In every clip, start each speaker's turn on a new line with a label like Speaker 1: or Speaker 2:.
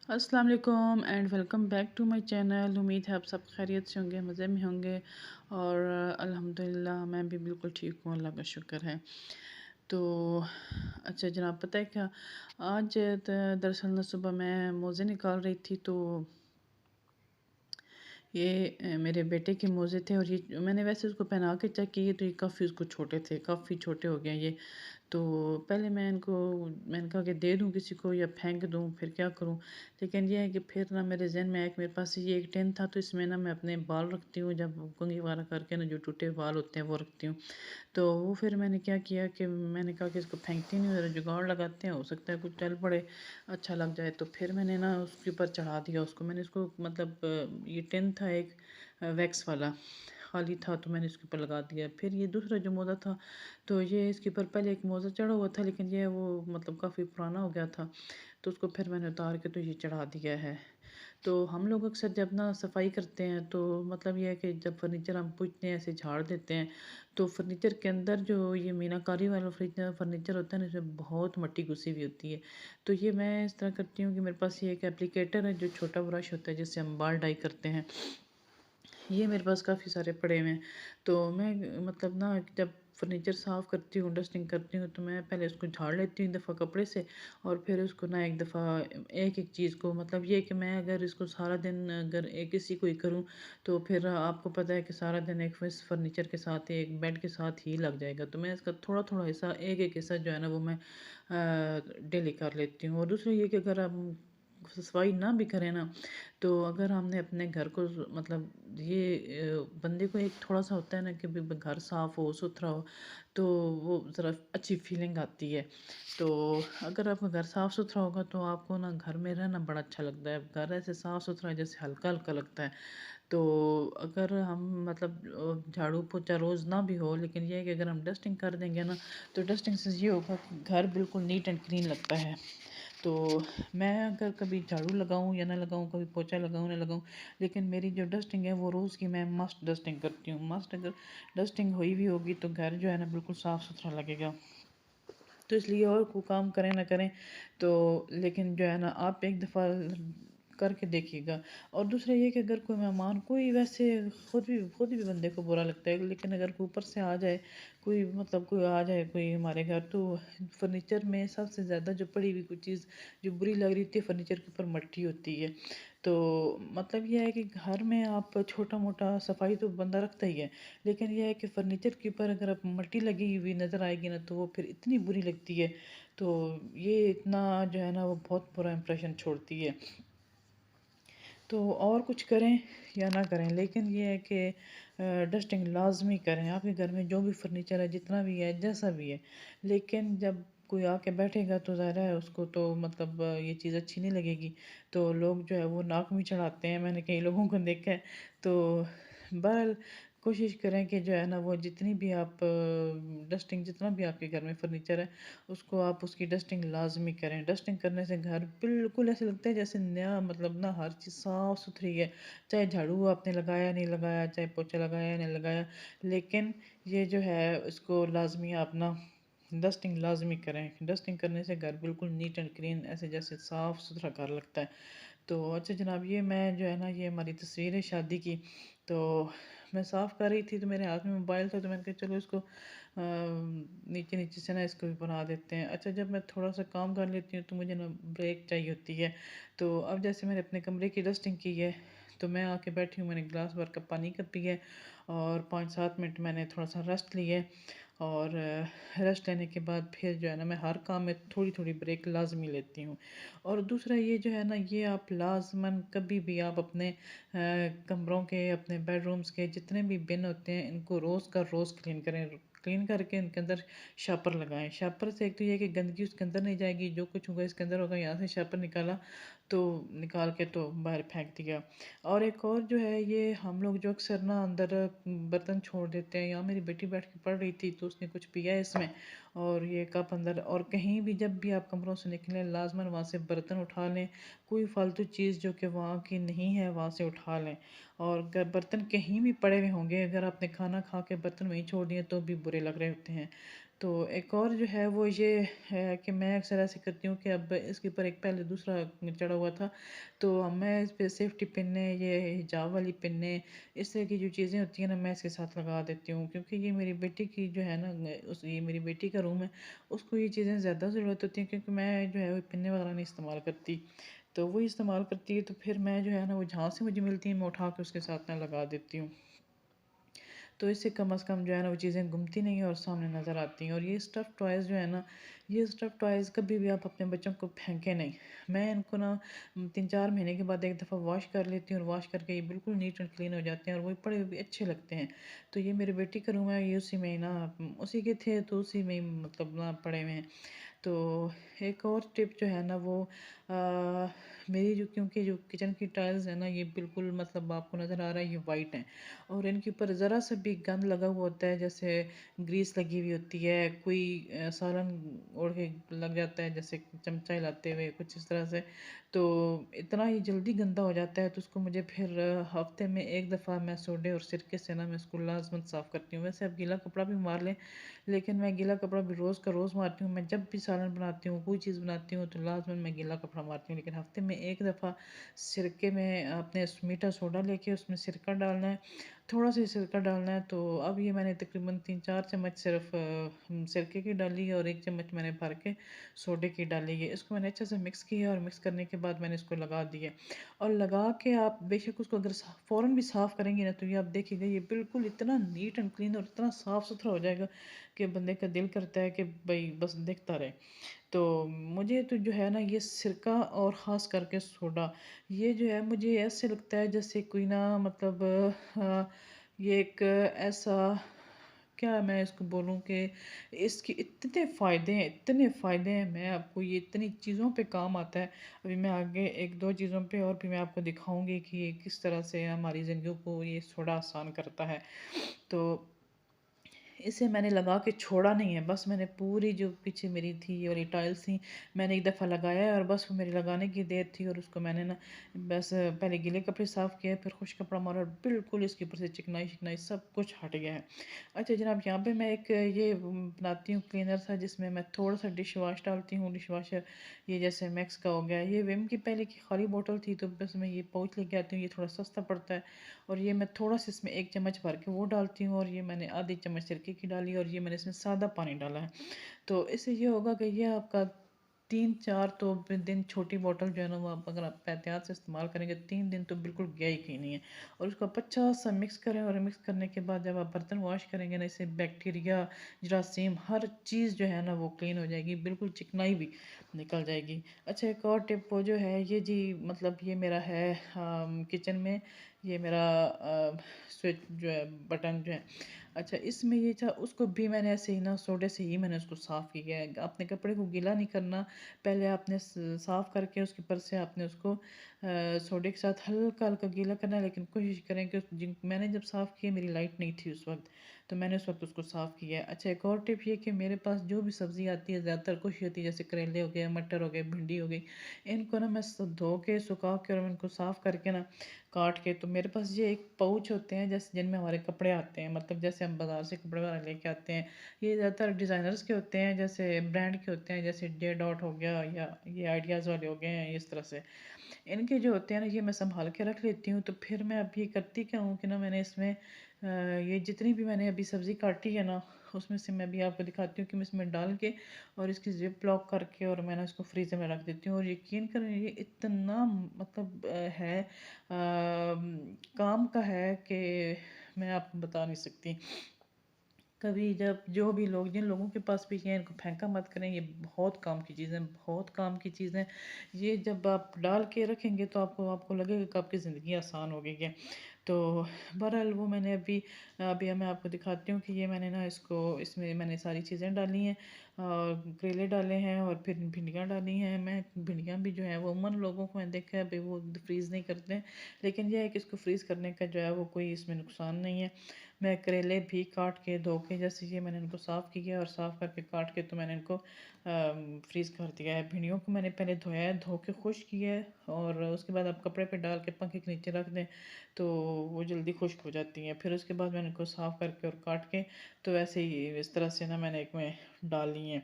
Speaker 1: अस्सलाम वालेकुम and welcome back to my channel. उम्मीद है आप सब खैरियत से होंगे, मज़े में होंगे। और अल्हम्दुलिल्लाह मैं भी बिल्कुल ठीक हूँ, अल्लाह का शुक्र है। तो अच्छा जनाब, पता है क्या, आज दरअसल ना सुबह मैं मोज़े निकाल रही थी, तो ये मेरे बेटे के मोज़े थे। और ये मैंने वैसे उसको पहना के चेक किए, तो ये काफ़ी उसको छोटे थे, काफ़ी छोटे हो गए ये। तो पहले मैंने कहा कि दे दूँ किसी को या फेंक दूँ, फिर क्या करूँ। लेकिन ये है कि फिर ना मेरे ज़हन में आया कि मेरे पास ये एक टिन था, तो इसमें ना मैं अपने बाल रखती हूँ, जब कंघी वगैरह करके ना जो टूटे बाल होते हैं वो रखती हूँ। तो वो फिर मैंने क्या किया कि मैंने कहा कि इसको फेंकती नहीं हूँ, ज़रा जुगाड़ लगाते हैं, हो सकता है कुछ चल पड़े, अच्छा लग जाए। तो फिर मैंने ना उसके ऊपर चढ़ा दिया उसको। मैंने इसको मतलब ये टिन था एक वैक्स वाला, खाली था, तो मैंने इसके ऊपर लगा दिया। फिर ये दूसरा जो मोज़ा था, तो ये इसके ऊपर पहले एक मोज़ा चढ़ा हुआ था, लेकिन ये वो मतलब काफ़ी पुराना हो गया था, तो उसको फिर मैंने उतार के तो ये चढ़ा दिया है। तो हम लोग अक्सर जब ना सफाई करते हैं, तो मतलब ये है कि जब फर्नीचर हम पूछते हैं, ऐसे झाड़ देते हैं, तो फर्नीचर के अंदर जो ये मीनाकारी वाला फर्नीचर होता है ना, इसमें बहुत मट्टी घुसी हुई होती है। तो ये मैं इस तरह करती हूँ कि मेरे पास ये एक एप्लीकेटर है, जो छोटा ब्रश होता है जिससे हम बाल डाई करते हैं, ये मेरे पास काफ़ी सारे पड़े हुए हैं। तो मैं मतलब ना जब फर्नीचर साफ़ करती हूँ, डस्टिंग करती हूँ, तो मैं पहले उसको झाड़ लेती हूँ एक दफ़ा कपड़े से, और फिर उसको ना एक दफ़ा एक-एक चीज़ को, मतलब ये है कि मैं अगर इसको सारा दिन अगर एक किसी को ही करूँ, तो फिर आपको पता है कि सारा दिन एक इस फर्नीचर के साथ, एक बेड के साथ ही लग जाएगा। तो मैं इसका थोड़ा-थोड़ा हिस्सा, एक-एक हिस्सा जो है ना वो मैं डेली कर लेती हूँ। और दूसरा ये कि अगर हम सफाई ना भी करें ना, तो अगर हमने अपने घर को मतलब ये बंदे को एक थोड़ा-सा होता है ना कि भई घर साफ़ हो, सुथरा हो, तो वो ज़रा अच्छी फ़ीलिंग आती है। तो अगर आपका घर साफ़-सुथरा होगा, तो आपको ना घर में रहना बड़ा अच्छा लगता है। घर ऐसे साफ़-सुथरा जैसे हल्का-हल्का लगता है। तो अगर हम मतलब झाड़ू-पोछा रोज़ ना भी हो, लेकिन ये है कि अगर हम डस्टिंग कर देंगे ना, तो डस्टिंग से ये होगा कि घर बिल्कुल नीट एंड क्लीन लगता है। तो मैं अगर कभी झाड़ू लगाऊँ या ना लगाऊँ, कभी पोछा लगाऊँ ना लगाऊँ, लेकिन मेरी जो डस्टिंग है वो रोज़ की मैं मस्ट डस्टिंग करती हूँ। मस्ट अगर डस्टिंग हुई भी होगी, तो घर जो है ना बिल्कुल साफ़-सुथरा लगेगा। तो इसलिए और को काम करें ना करें, तो लेकिन जो है ना आप एक दफ़ा करके देखिएगा। और दूसरा ये कि अगर कोई मेहमान, कोई वैसे खुद भी बंदे को बुरा लगता है, लेकिन अगर कोई ऊपर से आ जाए, कोई मतलब कोई आ जाए कोई हमारे घर, तो फर्नीचर में सबसे ज़्यादा जो पड़ी हुई कोई चीज़ जो बुरी लग रही होती है, फर्नीचर के ऊपर मट्टी होती है। तो मतलब ये है कि घर में आप छोटा-मोटा सफाई तो बंदा रखता ही है, लेकिन ये है कि फर्नीचर के ऊपर अगर आप मट्टी लगी हुई नज़र आएगी ना, तो वो फिर इतनी बुरी लगती है। तो ये इतना जो है ना वो बहुत बुरा इंप्रेशन छोड़ती है। तो और कुछ करें या ना करें, लेकिन ये है कि डस्टिंग लाज़मी करें। आपके घर में जो भी फर्नीचर है, जितना भी है, जैसा भी है, लेकिन जब कोई आके बैठेगा, तो ज़ाहिर है उसको तो मतलब ये चीज़ अच्छी नहीं लगेगी। तो लोग जो है वो नाक भी चढ़ाते हैं, मैंने कई लोगों को देखा है। तो बहरहाल कोशिश करें कि जो है ना वो जितनी भी आप डस्टिंग, जितना भी आपके घर में फर्नीचर है, उसको आप उसकी डस्टिंग लाज़मी करें। डस्टिंग करने से घर बिल्कुल ऐसे लगता है जैसे नया, मतलब ना हर चीज़ साफ़-सुथरी है। चाहे झाड़ू आपने लगाया नहीं लगाया, चाहे पोछा लगाया नहीं लगाया, लेकिन ये जो है इसको लाज़मी आप ना डस्टिंग लाज़मी करें। डस्टिंग करने से घर बिल्कुल नीट एंड क्लीन, ऐसे जैसे साफ़-सुथरा घर लगता है। तो अच्छा जनाब, ये मैं जो है ना, ये हमारी तस्वीर है शादी की। तो मैं साफ़ कर रही थी, तो मेरे हाथ में मोबाइल था, तो मैंने कहा चलो इसको नीचे-नीचे से ना इसको भी बना देते हैं। अच्छा, जब मैं थोड़ा-सा काम कर लेती हूँ, तो मुझे ना ब्रेक चाहिए होती है। तो अब जैसे मैंने अपने कमरे की डस्टिंग की है, तो मैं आके बैठी हूँ, मैंने ग्लास भर का पानी का पिया है, और 5-7 मिनट मैंने थोड़ा-सा रेस्ट लिया है। और रेस्ट लेने के बाद फिर जो है ना, मैं हर काम में थोड़ी-थोड़ी ब्रेक लाज़मी लेती हूँ। और दूसरा ये जो है ना, ये आप लाज़मन कभी भी आप अपने कमरों के, अपने बेडरूम्स के जितने भी बिन होते हैं, इनको रोज़ का रोज़ क्लीन करें। क्लीन करके इनके अंदर शापर लगाएँ। शापर से एक तो ये है कि गंदगी उसके अंदर नहीं जाएगी, जो कुछ होगा इसके अंदर होगा, यहाँ से शापर निकाला, तो निकाल के तो बाहर फेंक दिया। और एक और जो है, ये हम लोग जो अक्सर ना अंदर बर्तन छोड़ देते हैं। यहाँ मेरी बेटी बैठ के पढ़ रही थी, तो उसने कुछ पिया है इसमें, और ये कप अंदर, और कहीं भी जब भी आप कमरों से निकलें, लाज़मन वहाँ से बर्तन उठा लें। कोई फ़ालतू चीज़ जो कि वहाँ की नहीं है, वहाँ से उठा लें। और अगर बर्तन कहीं भी पड़े हुए होंगे, अगर आपने खाना खा के बर्तन वहीं छोड़ दिए, तो भी बुरे लग रहे होते हैं। तो एक और जो है वो ये है कि मैं अक्सर ऐसे करती हूँ कि अब इसके ऊपर एक पहले दूसरा चढ़ा हुआ था, तो मैं इस पे सेफ्टी पिन है, ये हिजाब वाली पिन है, इस तरह की जो चीज़ें होती हैं ना मैं इसके साथ लगा देती हूँ, क्योंकि ये मेरी बेटी की जो है ना उस ये मेरी बेटी का रूम है, उसको ये चीज़ें ज़्यादा ज़रूरत होती है, क्योंकि मैं जो है वो पिन्ने वगैरह नहीं इस्तेमाल करती। तो वो इस्तेमाल करती है, तो फिर मैं जो है ना वो जहाँ से मुझे मिलती है मैं उठा के उसके साथ ना लगा देती हूँ। तो इससे कम से कम जो है ना वो चीज़ें गुमती नहीं हैं और सामने नज़र आती हैं। और ये स्टफ़ टॉयज़ जो है ना, ये स्टफ़ टॉयज़ कभी भी आप अपने बच्चों को फेंकें नहीं। मैं इनको ना 3-4 महीने के बाद एक दफ़ा वॉश कर लेती हूँ, और वॉश करके ये बिल्कुल नीट एंड क्लीन हो जाते हैं और वो पड़े हुए भी अच्छे लगते हैं। तो ये मेरी बेटी का रूम है, ये उसी में ही ना उसी के थे, तो उसी में ही मतलब ना पड़े हुए हैं। तो एक और टिप जो है ना वो मेरी जो, क्योंकि जो किचन की टाइल्स है ना ये बिल्कुल मतलब आपको नज़र आ रहा है ये वाइट हैं, और इनके ऊपर ज़रा सा भी गंद लगा हुआ होता है, जैसे ग्रीस लगी हुई होती है, कोई सालन ओढ़ के लग जाता है, जैसे चमचा हिलाते हुए कुछ इस तरह से, तो इतना ही जल्दी गंदा हो जाता है, तो उसको मुझे फिर हफ्ते में एक दफ़ा मैं सोडे और सिरके से ना मैं इसको लाजमन साफ़ करती हूँ। वैसे आप गीला कपड़ा भी मार लें, लेकिन मैं गीला कपड़ा भी रोज़ का रोज़ मारती हूँ। मैं जब भी सालन बनाती हूँ, कोई चीज़ बनाती हूँ, तो लाज़मन मैं गीला कपड़ा मारती हूँ। लेकिन हफ़्ते में 1 दफ़ा सिरके में आपने मीठा सोडा लेके उसमें सिरका डालना है, थोड़ा-सा ही सिरका डालना है। तो अब ये मैंने तकरीबन 3-4 चम्मच सिर्फ़ सिरके की डाली है, और 1 चम्मच मैंने भर के सोडे की डाली है। इसको मैंने अच्छे से मिक्स किया, और मिक्स करने के बाद मैंने इसको लगा दिया। और लगा के आप बेशक उसको अगर फ़ौरन भी साफ़ करेंगी ना, तो ये आप देखिएगा ये बिल्कुल इतना नीट एंड क्लीन और इतना साफ़-सुथरा हो जाएगा कि बंदे का दिल करता है कि भई बस दिखता रहे। तो मुझे तो जो है ना ये सिरका और ख़ास करके सोडा, ये जो है मुझे ऐसे लगता है जैसे कोई ना मतलब ये एक ऐसा, क्या मैं इसको बोलूँ कि इसके इतने फ़ायदे हैं, मैं आपको ये इतनी चीज़ों पे काम आता है। अभी मैं आगे 1-2 चीज़ों पे और भी मैं आपको दिखाऊँगी कि ये किस तरह से हमारी ज़िंदगी को ये थोड़ा आसान करता है। तो इसे मैंने लगा के छोड़ा नहीं है, बस मैंने पूरी जो पीछे मेरी थी ये वाली टाइल्स थी, मैंने एक दफ़ा लगाया है, और बस वो मेरे लगाने की देर थी, और उसको मैंने ना बस पहले गीले कपड़े साफ़ किए, फिर खुश कपड़ा मारा, और बिल्कुल इसके ऊपर से चिकनाई-शिकनाई सब कुछ हट गया है। अच्छा जनाब, यहाँ पे मैं एक ये बनाती हूँ क्लीनर सा, जिसमें मैं थोड़ा-सा डिश वाश डालती हूँ, डिश वाशर ये जैसे मैक्स का हो गया, ये विम की पहले की खाली बॉटल थी, तो बस मैं ये पाउच लेके आती हूँ, ये थोड़ा सस्ता पड़ता है। और ये मैं थोड़ा-सा इसमें 1 चम्मच भर के वो डालती हूँ, और ये मैंने आधी चम्मच सिरके की डाली, और ये मैंने इसमें सादा पानी डाला है। तो इससे ये होगा कि ये आपका 3-4 तो दिन, छोटी बॉटल जो है ना वो आप अगर आप एहतियात से इस्तेमाल करेंगे 3 दिन तो बिल्कुल गया ही नहीं है। और उसको आप अच्छा सा मिक्स करें, और मिक्स करने के बाद जब आप बर्तन वॉश करेंगे ना, इससे बैक्टीरिया, जरासीम हर चीज़ जो है ना वो क्लीन हो जाएगी, बिल्कुल चिकनाई भी निकल जाएगी। अच्छा एक और टिप वो जो है ये जी, मतलब ये मेरा है किचन में ये मेरा स्विच जो है, बटन जो है, अच्छा इसमें ये था, उसको भी मैंने ऐसे ही ना सोडे से ही मैंने उसको साफ़ किया है। अपने कपड़े को गीला नहीं करना, पहले आपने साफ़ करके उसके ऊपर से आपने उसको सोडे के साथ हल्का-हल्का गीला करना है, लेकिन कोशिश करें कि मैंने जब साफ़ किया मेरी लाइट नहीं थी उस वक़्त, तो मैंने उस वक़्त उसको साफ़ किया है। अच्छा एक और टिप ये कि मेरे पास जो भी सब्ज़ी आती है, ज़्यादातर कोशिश होती है, जैसे करेले हो गए, मटर हो गए, भिंडी हो गई, इनको ना मैं धो के, सुखा के, और इनको साफ़ करके ना काट के, तो मेरे पास ये एक पाउच होते हैं जैसे जिनमें हमारे कपड़े आते हैं, मतलब जैसे हम बाज़ार से कपड़े वगैरह लेके आते हैं, ये ज़्यादातर डिज़ाइनर्स के होते हैं, जैसे ब्रांड के होते हैं, जैसे जे डॉट हो गया, या ये आइडियाज़ वाले हो गए हैं, इस तरह से इनके जो होते हैं ना ये मैं संभाल के रख लेती हूँ। तो फिर मैं अभी करती क्या हूँ कि ना मैंने इसमें ये जितनी भी मैंने अभी सब्ज़ी काटी है ना, उसमें से मैं अभी आपको दिखाती हूँ कि मैं इसमें डाल के, और इसकी ज़िप लॉक करके, और मैंने इसको फ्रीज़र में रख देती हूँ। और यकीन करें ये इतना मतलब है काम का है कि मैं आपको बता नहीं सकती। कभी जब जो भी लोग, जिन लोगों के पास भी है, इनको फेंका मत करें, ये बहुत काम की चीज़ है, बहुत काम की चीज़ है। ये जब आप डाल के रखेंगे तो आपको आपको लगेगा कि आपकी ज़िंदगी आसान हो गई है। तो बहरहाल वो मैंने अभी अभी मैं आपको दिखाती हूँ कि ये मैंने ना इसको, इसमें मैंने सारी चीज़ें डाली हैं, करेले डाले हैं और फिर भिंडियाँ डाली हैं। मैं भिंडियाँ भी जो है वो अमूमन लोगों को मैंने देखा है भाई वो फ्रीज़ नहीं करते हैं, लेकिन यह है कि इसको फ्रीज़ करने का जो है वो कोई इसमें नुकसान नहीं है। मैं करेले भी काट के धो के जैसे ये मैंने इनको साफ़ किया और साफ़ करके काट के तो मैंने इनको फ्रीज़ कर दिया है। भिंडियों को मैंने पहले धोया है, धो के खुश्क किया है और उसके बाद आप कपड़े पे डाल के पंखे के नीचे रख दें तो वो जल्दी खुश्क हो जाती हैं। फिर उसके बाद मैंने इनको साफ़ करके और काट के तो ऐसे ही इस तरह से ना मैंने एक में डाल ली हैं।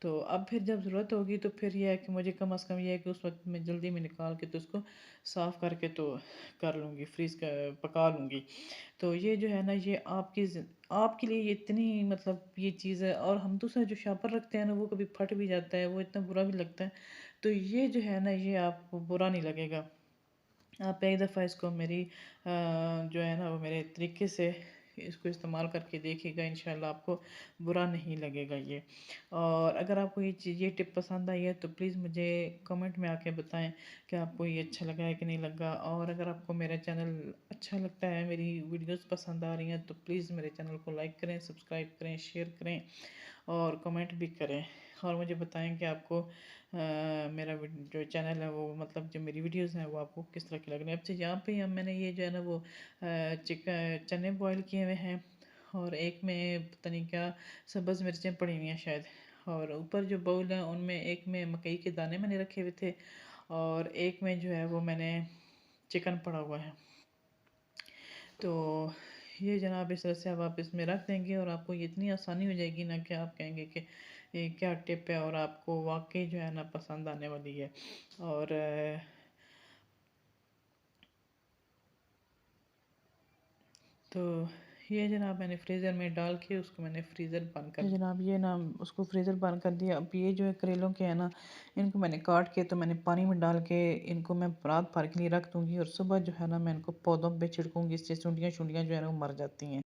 Speaker 1: तो अब फिर जब ज़रूरत होगी तो फिर ये है कि मुझे कम से कम ये है कि उस वक्त मैं जल्दी में निकाल के तो उसको साफ़ करके तो कर लूँगी, फ्रीज़ कर पका लूँगी। तो ये जो है ना ये आपके लिए ये इतनी मतलब ये चीज़ है। और हम दूसरा जो शॉपर रखते हैं ना वो कभी फट भी जाता है, वो इतना बुरा भी लगता है। तो ये जो है ना ये आपको बुरा नहीं लगेगा। आप एक दफ़ा इसको मेरी जो है ना वो मेरे तरीके से इसको इस्तेमाल करके देखिएगा, इंशाल्लाह आपको बुरा नहीं लगेगा ये। और अगर आपको ये टिप पसंद आई है तो प्लीज़ मुझे कमेंट में आके बताएं कि आपको ये अच्छा लगा है कि नहीं लगा। और अगर आपको मेरा चैनल अच्छा लगता है, मेरी वीडियोस पसंद आ रही हैं तो प्लीज़ मेरे चैनल को लाइक करें, सब्सक्राइब करें, शेयर करें और कमेंट भी करें। और मुझे बताएं कि आपको मेरा जो चैनल है वो मतलब जो मेरी वीडियोस हैं वो आपको किस तरह की लग रही है। अच्छा यहाँ पे हम मैंने ये जो है ना वो चने बॉईल किए हुए हैं और एक में पता नहीं क्या सब्ज़ मिर्चें पड़ी हुई हैं शायद। और ऊपर जो बाउल है उनमें एक में मकई के दाने मैंने रखे हुए थे और एक में जो है वो मैंने चिकन पड़ा हुआ है। तो ये जनाब इस तरह से अब आप इसमें रख देंगे और आपको ये इतनी आसानी हो जाएगी ना कि आप कहेंगे कि ये क्या टिप है और आपको वाकई जो है ना पसंद आने वाली है। और तो ये जनाब मैंने फ्रीज़र में डाल के उसको मैंने फ्रीज़र बंद कर दिया जनाब। ये ना उसको फ्रीज़र बंद कर दिया। अब ये जो है करेलों के है ना इनको मैंने काट के तो मैंने पानी में डाल के इनको मैं रात भर के लिए रख दूँगी और सुबह जो है ना मैं इनको पौधों पे छिड़कूँगी, इससे सुंडियाँ शुंडियाँ जो है ना वो मर जाती हैं।